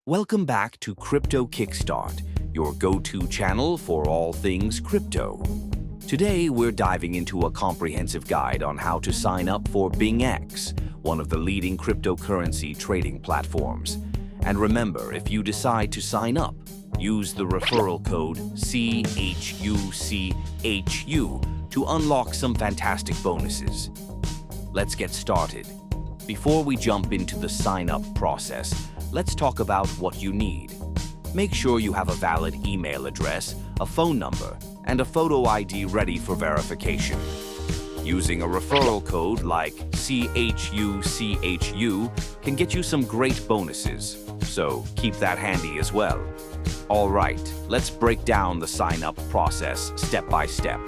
Welcome back to Crypto Kickstart, your go-to channel for all things crypto. Today, we're diving into a comprehensive guide on how to sign up for BingX, one of the leading cryptocurrency trading platforms. And remember, if you decide to sign up, use the referral code CHUCHU to unlock some fantastic bonuses. Let's get started. Before we jump into the sign-up process, let's talk about what you need. Make sure you have a valid email address, a phone number, and a photo ID ready for verification. Using a referral code like CHUCHU can get you some great bonuses, so keep that handy as well. All right, let's break down the sign-up process step by step.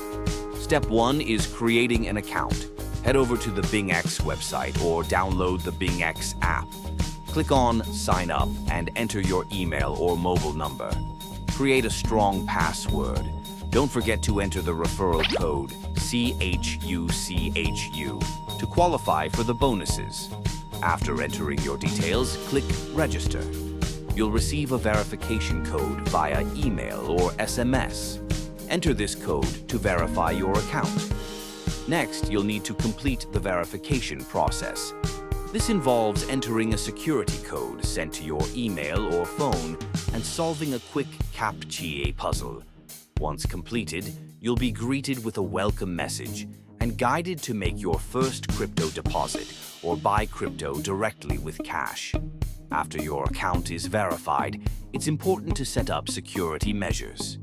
Step 1 is creating an account. Head over to the BingX website or download the BingX app. Click on Sign Up and enter your email or mobile number. Create a strong password. Don't forget to enter the referral code CHUCHU to qualify for the bonuses. After entering your details, click Register. You'll receive a verification code via email or SMS. Enter this code to verify your account. Next, you'll need to complete the verification process. This involves entering a security code sent to your email or phone and solving a quick CAPTCHA puzzle. Once completed, you'll be greeted with a welcome message and guided to make your first crypto deposit or buy crypto directly with cash. After your account is verified, it's important to set up security measures.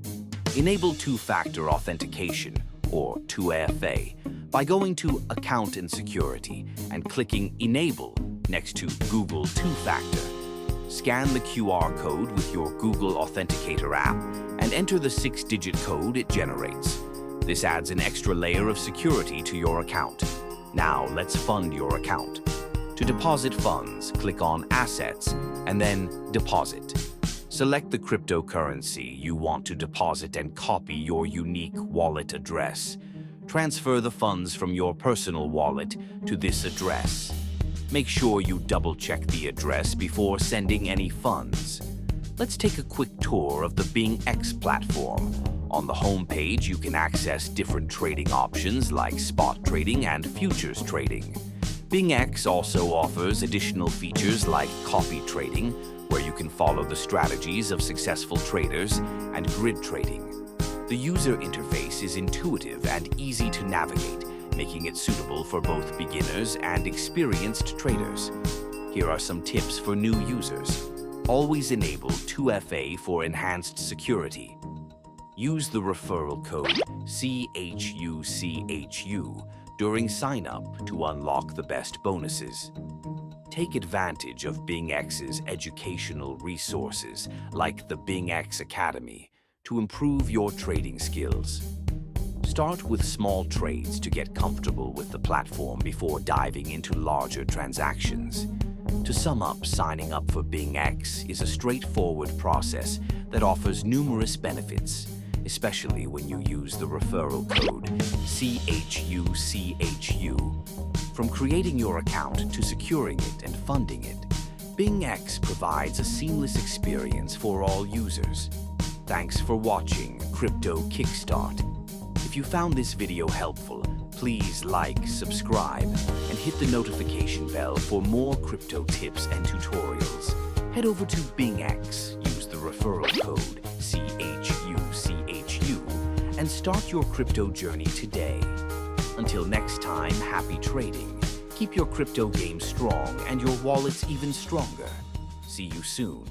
Enable two-factor authentication, or 2FA, by going to Account and Security and clicking Enable next to Google Two-Factor. Scan the QR code with your Google Authenticator app and enter the 6-digit code it generates. This adds an extra layer of security to your account. Now let's fund your account. To deposit funds, click on Assets and then Deposit. Select the cryptocurrency you want to deposit and copy your unique wallet address. Transfer the funds from your personal wallet to this address. Make sure you double-check the address before sending any funds. Let's take a quick tour of the BingX platform. On the home page, you can access different trading options like spot trading and futures trading. BingX also offers additional features like copy trading, where you can follow the strategies of successful traders, and grid trading. The user interface is intuitive and easy to navigate, making it suitable for both beginners and experienced traders. Here are some tips for new users. Always enable 2FA for enhanced security. Use the referral code CHUCHU during sign-up to unlock the best bonuses. Take advantage of BingX's educational resources like the BingX Academy to improve your trading skills. Start with small trades to get comfortable with the platform before diving into larger transactions. To sum up, signing up for BingX is a straightforward process that offers numerous benefits, especially when you use the referral code CHUCHU. From creating your account to securing it and funding it, BingX provides a seamless experience for all users. Thanks for watching Crypto Kickstart. If you found this video helpful, please like, subscribe, and hit the notification bell for more crypto tips and tutorials. Head over to BingX, use the referral code CHUCHU, and start your crypto journey today. Until next time, happy trading. Keep your crypto game strong and your wallets even stronger. See you soon.